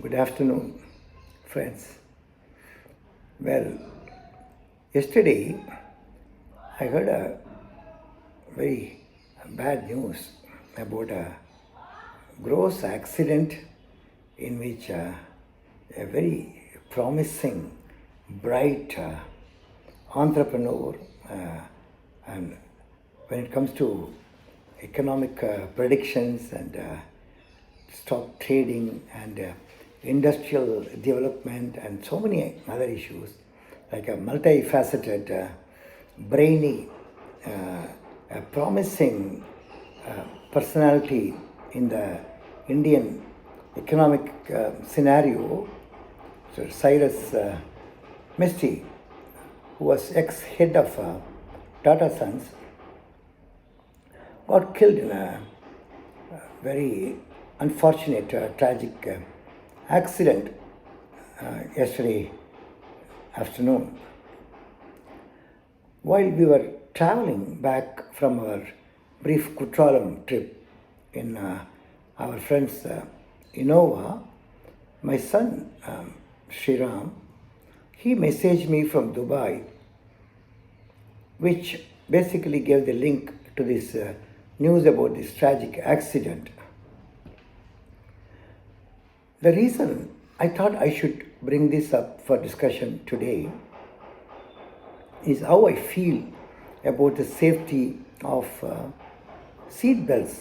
Good afternoon, friends. Well, yesterday I heard a very bad news about a gross accident in which a very promising, bright entrepreneur, and when it comes to economic predictions and stock trading and industrial development and so many other issues, like a multifaceted, brainy, a promising personality in the Indian economic scenario, so Cyrus Misty, who was ex-head of Tata Sons, got killed in a very unfortunate, tragic accident yesterday afternoon. While we were traveling back from our brief Kutralam trip in our friend's Innova, my son Sridharan, he messaged me from Dubai, which basically gave the link to this news about this tragic accident. The reason I thought I should bring this up for discussion today is how I feel about the safety of seat belts.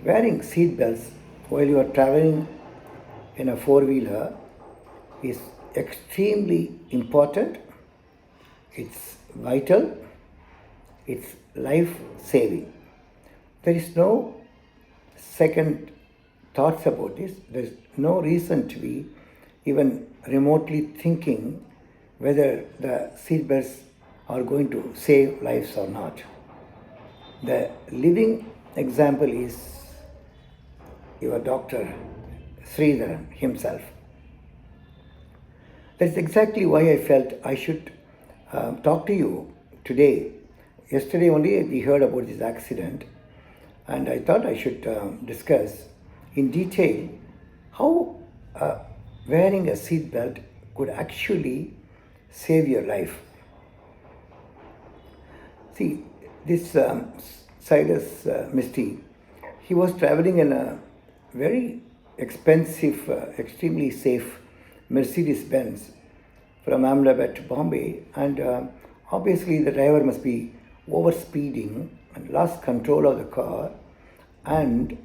Wearing seat belts while you are traveling in a four-wheeler is extremely important. It's vital. It's life-saving. There is no second thoughts about this. There is no reason to be even remotely thinking whether the seatbelts are going to save lives or not. The living example is your doctor, Sridharan himself. That's exactly why I felt I should talk to you today. Yesterday only we heard about this accident, and I thought I should discuss in detail how wearing a seat belt could actually save your life. See, this Cyrus Misty, he was traveling in a very expensive, extremely safe Mercedes Benz from Ahmedabad to Bombay, and obviously the driver must be overspeeding and lost control of the car, and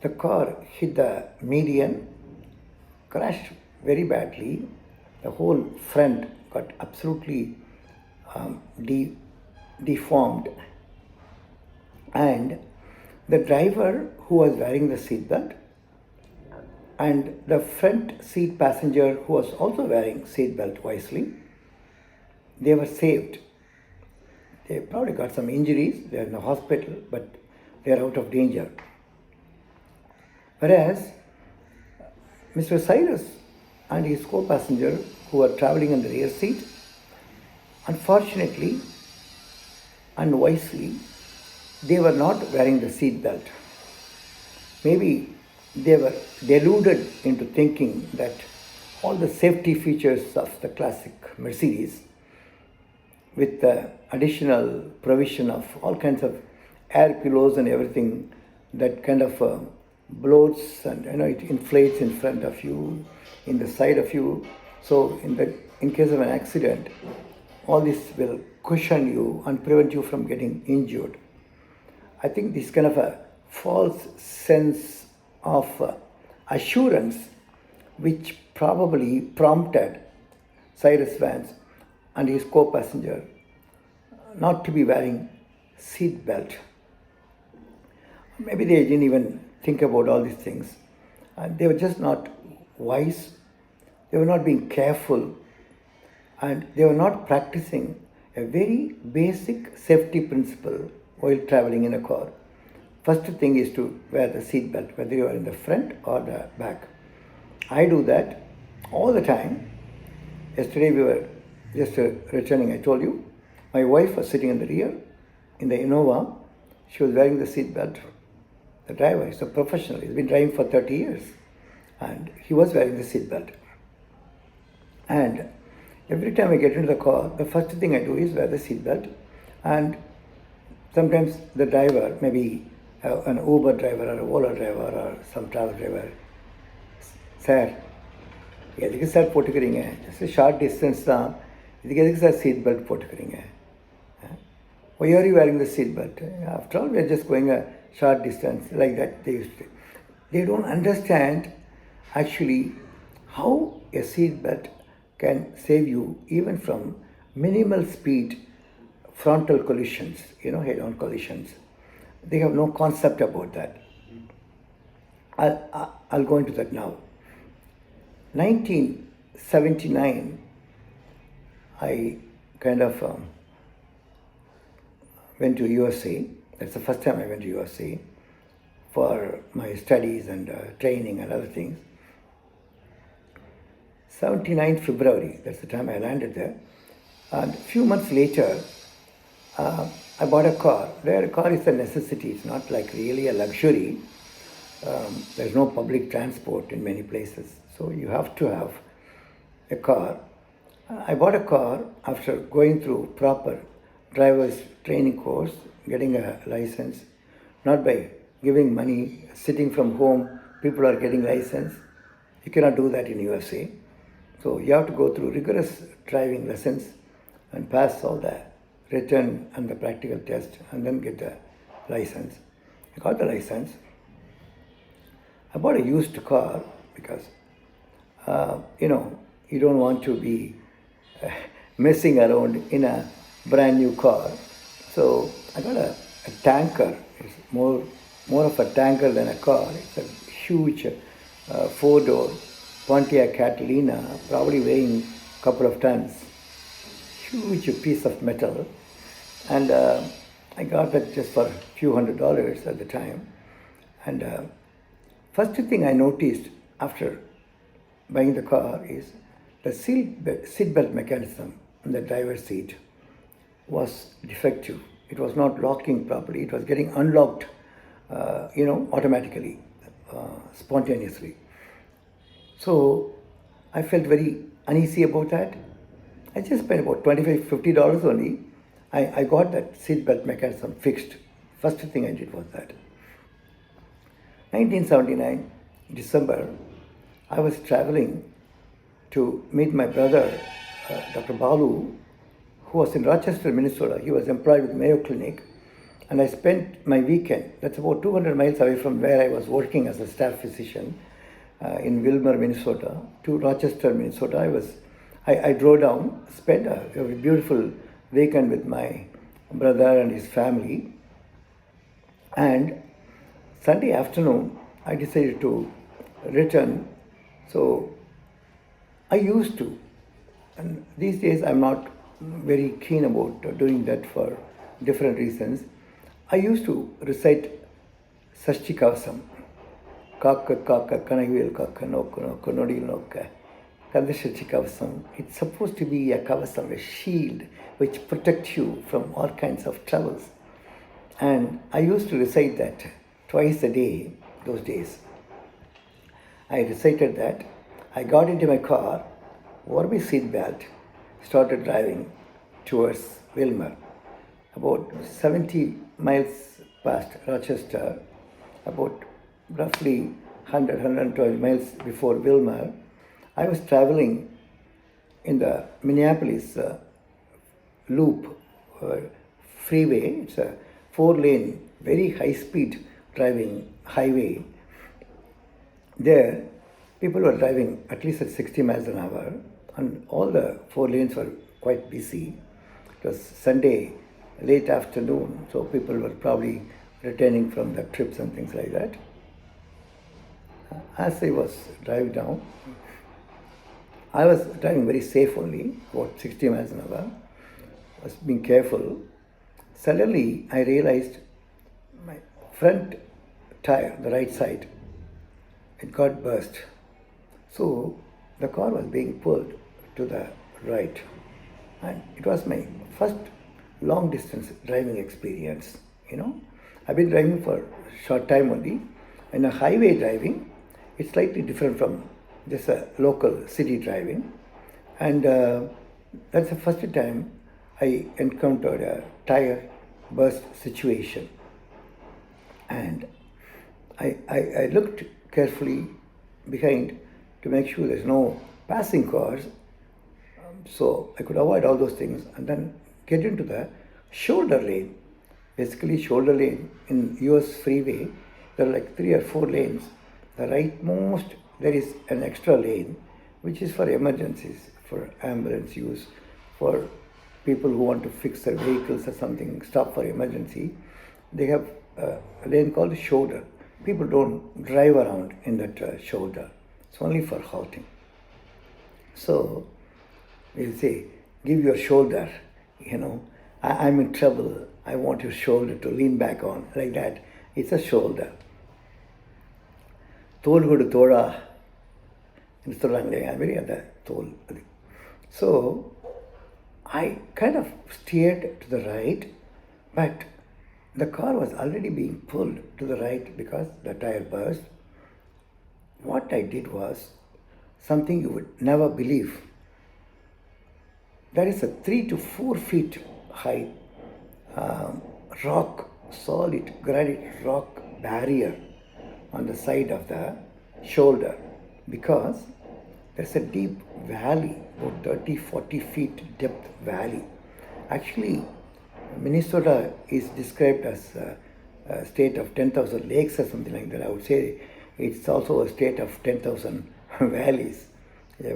the car hit the median, crashed very badly. The whole front got absolutely deformed, and the driver who was wearing the seatbelt and the front seat passenger who was also wearing seatbelt wisely, they were saved. They probably got some injuries. They are in the hospital, but they are out of danger. Whereas Mr. Cyrus and his co-passenger who were traveling in the rear seat, unfortunately, unwisely, they were not wearing the seat belt. Maybe they were deluded into thinking that all the safety features of the classic Mercedes, with the additional provision of all kinds of air pillows and everything that kind of bloats and it inflates in front of you, in the side of you. So in case of an accident, all this will cushion you and prevent you from getting injured. I think this kind of a false sense of assurance, which probably prompted Cyrus Vance and his co-passenger not to be wearing seat belt. Maybe they didn't even think about all these things. They were just not wise. They were not being careful, and they were not practicing a very basic safety principle while traveling in a car. First thing is to wear the seat belt, whether you are in the front or the back. I do that all the time. Yesterday we were just returning, I told you. My wife was sitting in the rear, in the Innova. She was wearing the seat belt. The driver is a professional. He's been driving for 30 years. and he was wearing the seatbelt. And every time I get into the car, the first thing I do is wear the seatbelt. And sometimes the driver, maybe an Uber driver or a Ola driver or some travel driver, sir, எதுக்கு sir போட்டுக்கிறீங்க, just short distance தான், இதுக்கு எதுக்கு sir seat belt போட்டுக்கிறீங்க? Why are you wearing the seat belt? After all, we are just going a short distance, like that. They don't understand actually how a seat belt can save you even from minimal speed frontal collisions, head-on collisions. They have no concept about that. I'll go into that now. 1979, I kind of went to USA. That's the first time I went to USA for my studies and training and other things. 79 February, that's the time I landed there. And a few months later, I bought a car. There, a car is a necessity. It's not like really a luxury. There's no public transport in many places. So you have to have a car. I bought a car after going through proper driver's training course, getting a license, not by giving money, sitting from home, people are getting license. You cannot do that in USA. So you have to go through rigorous driving lessons and pass all the written and the practical test and then get the license. I got the license. I bought a used car because, you don't want to be messing around in a brand new car. So I got a tanker. It's more of a tanker than a car. It's a huge 4-door Pontiac Catalina, probably weighing a couple of tons. Huge piece of metal. And I got that just for a few $100s at the time. And first thing I noticed after buying the car is the seat belt mechanism in the driver's seat was defective. It was not locking properly. It was getting unlocked, automatically, spontaneously. So I felt very uneasy about that. I just spent about $25, $50 only. I got that seat belt mechanism fixed. First thing I did was that. 1979, December, I was traveling to meet my brother, Dr. Balu, who was in Rochester, Minnesota. He was employed with Mayo Clinic. And I spent my weekend, that's about 200 miles away from where I was working as a staff physician in Wilmer, Minnesota, to Rochester, Minnesota. I drove down, spent a beautiful weekend with my brother and his family. And Sunday afternoon, I decided to return. So I used to, and these days I'm not very keen about doing that for different reasons. I used to recite Sashti Kavasam. Kakka kakka kanagil kakka nokka nokka nodil nokka Kadashati Kavasam. It's supposed to be a kavasam, a shield which protects you from all kinds of troubles. And I used to recite that twice a day those days. I recited that. I got into my car, wore my seat belt, started driving towards Wilmer. About 70 miles past Rochester, about roughly 112 miles before Wilmer, I was traveling in the Minneapolis loop freeway. It's a 4-lane, very high-speed driving highway. There, people were driving at least at 60 miles an hour, and all the 4 lanes were quite busy. It was Sunday, late afternoon, so people were probably returning from their trips and things like that. As I was driving down, I was driving very safe only, about 60 miles an hour. I was being careful. Suddenly, I realized my front tire, the right side, it got burst. So the car was being pulled to the right. And it was my first long distance driving experience, I've been driving for a short time only. In a highway driving, It's slightly different from just a local city driving. And that's the first time I encountered a tire burst situation. And I looked carefully behind to make sure there's no passing cars, so I could avoid all those things and then get into the shoulder lane. Basically, shoulder lane in US freeway, there are like 3 or 4 lanes. The rightmost, there is an extra lane which is for emergencies, for ambulance use, for people who want to fix their vehicles or something, stop for emergency. They have a lane called shoulder. People don't drive around in that shoulder. It's only for halting. So we'll say, give your shoulder, I'm in trouble. I want your shoulder to lean back on, like that. It's a shoulder. தோள் கொடு தோழா என்று சொல்கிறாங்களே அது மாதிரி அந்த தோல் அது. So I kind of steered to the right, but the car was already being pulled to the right because the tire burst. What I did was something you would never believe. There is a 3 to 4 feet high rock, solid granite rock barrier on the side of the shoulder because there's a deep valley, about 30-40 feet depth valley. Actually, Minnesota is described as a state of 10,000 lakes or something like that. I would say it's also a state of 10,000 valleys.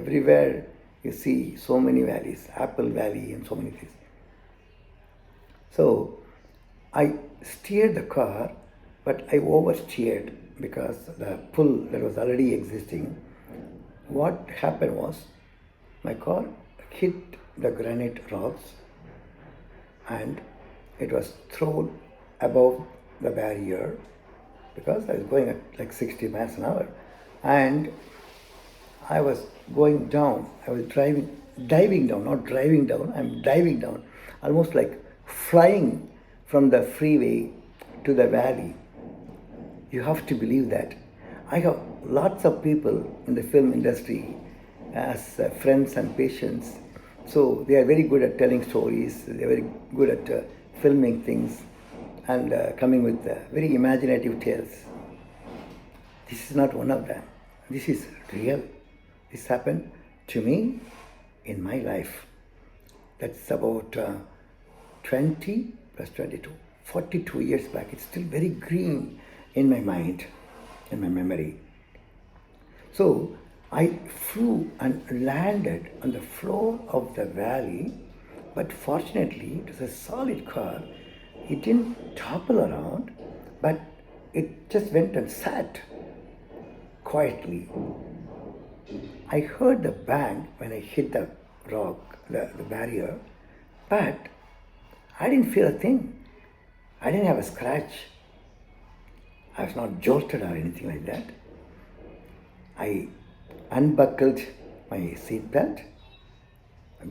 Everywhere you see so many valleys, Apple Valley and so many things. So I steered the car, but I oversteered because the pull that was already existing. What happened was my car hit the granite rocks and it was thrown above the barrier because I was going at like 60 miles an hour. And I was going down. I was diving down, not driving down. I'm diving down, almost like flying from the freeway to the valley. You have to believe that. I have lots of people in the film industry as friends and patients. So they are very good at telling stories. They are very good at filming things and coming with very imaginative tales. This is not one of them. This is real. This happened to me in my life. That's about 20 plus 22, 42 years back. It's still very green in my mind, in my memory. So I flew and landed on the floor of the valley, but fortunately it was a solid car. It didn't topple around, but it just went and sat quietly. I heard the bang when I hit the rock, the barrier, but I didn't feel a thing. I didn't have a scratch. I was not jolted or anything like that. I unbuckled my seatbelt,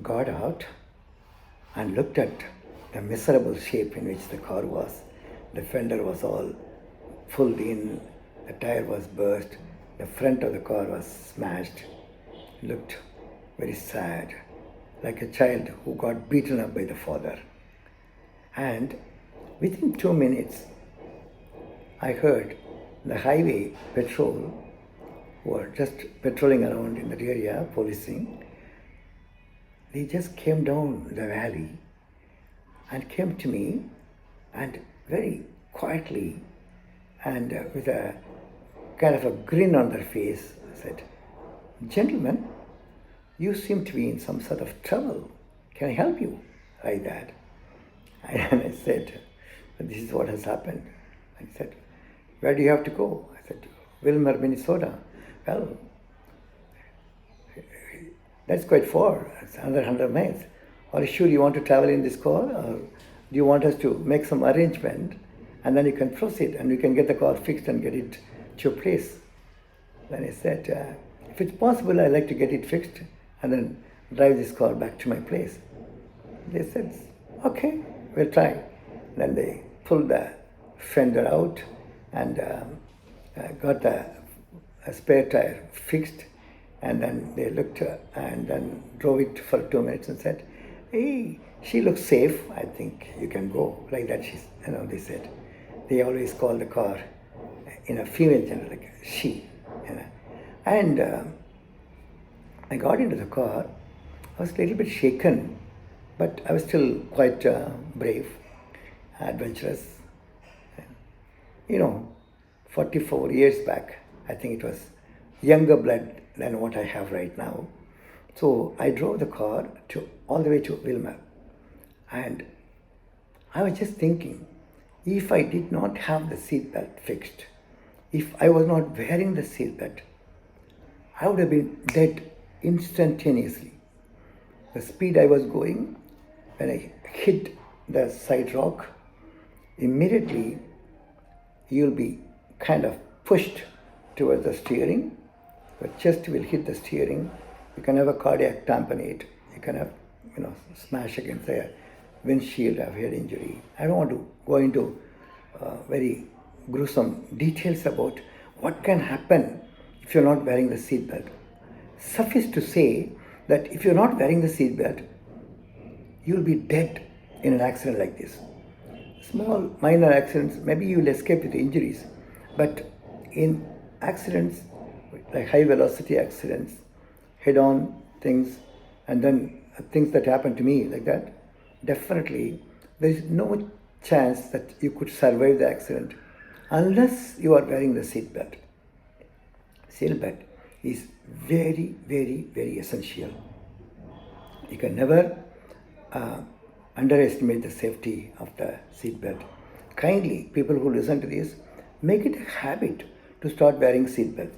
got out, and looked at the miserable shape in which the car was. The fender was all pulled in, the tire was burst, the front of the car was smashed. It looked very sad, like a child who got beaten up by the father. And within 2 minutes, I heard the highway patrol who were just patrolling around in that area, policing. They just came down the valley and came to me and very quietly and with a kind of a grin on their face said, "Gentlemen, you seem to be in some sort of trouble. Can I help you?" Like that. And I said, "This is what has happened." I said, "Where do you have to go?" I said, "Wilmer, Minnesota." "Well, that's quite far. It's another 100 miles. Are you sure you want to travel in this car, or do you want us to make some arrangement and then you can proceed and you can get the car fixed and get it to your place?" Then I said, "If it's possible, I'd like to get it fixed and then drive this car back to my place." They said, "Okay, we'll try." Then they pulled the fender out and got the a spare tire fixed, and then they looked and then drove it for 2 minutes and said, "Hey, she looks safe. I think you can go." Like that, they said. They always call the car in a female gender, like she. And I got into the car. I was a little bit shaken, but I was still quite brave, adventurous. 44 years back, I think it was younger blood than what I have right now. So I drove the car all the way to Wilmer. And I was just thinking, if I did not have the seatbelt fixed, if I was not wearing the seatbelt, I would have been dead instantaneously. The speed I was going, when I hit the side rock, immediately you'll be kind of pushed towards the steering. Your chest will hit the steering. You can have a cardiac tamponade. You can have, smash against the windshield, have head injury. I don't want to go into very gruesome details about what can happen if you're not wearing the seatbelt. Suffice to say that if you're not wearing the seatbelt, you'll be dead in an accident like this. Small, minor accidents, maybe you'll escape with injuries, but in accidents, like high velocity accidents, head on things, and then things that happen to me like that, definitely there is no chance that you could survive the accident unless you are wearing the seatbelt. Seatbelt is very, very, very essential. You can never underestimate the safety of the seatbelt. Kindly, people who listen to this, make it a habit to start wearing seatbelt.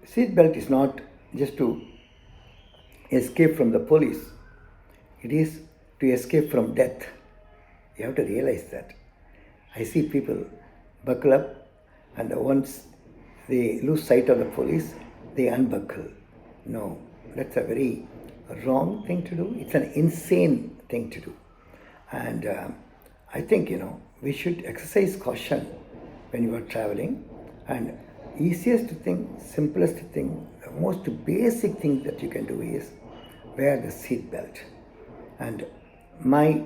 Seatbelt is not just to escape from the police. It is to escape from death. You have to realize that. I see people buckle up, and once they lose sight of the police, they unbuckle. No, that's a very wrong thing to do. It's an insane thing to do. And I think, we should exercise caution when you are traveling. And easiest thing, simplest thing, the most basic thing that you can do is wear the seat belt. And my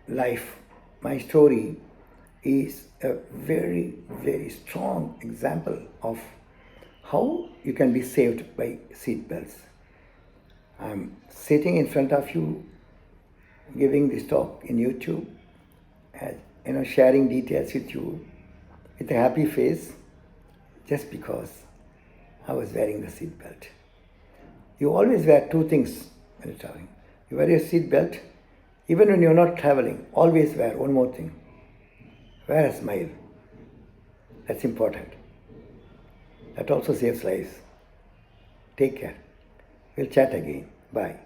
life, my story is a very, very strong example of how you can be saved by seat belts. I'm sitting in front of you, giving this talk in YouTube, sharing details with you with a happy face, just because I was wearing the seat belt. You always wear two things when you're traveling. You wear your seat belt. Even when you're not traveling, always wear one more thing. Wear a smile. That's important. That also saves lives. Take care. We'll chat again. Bye.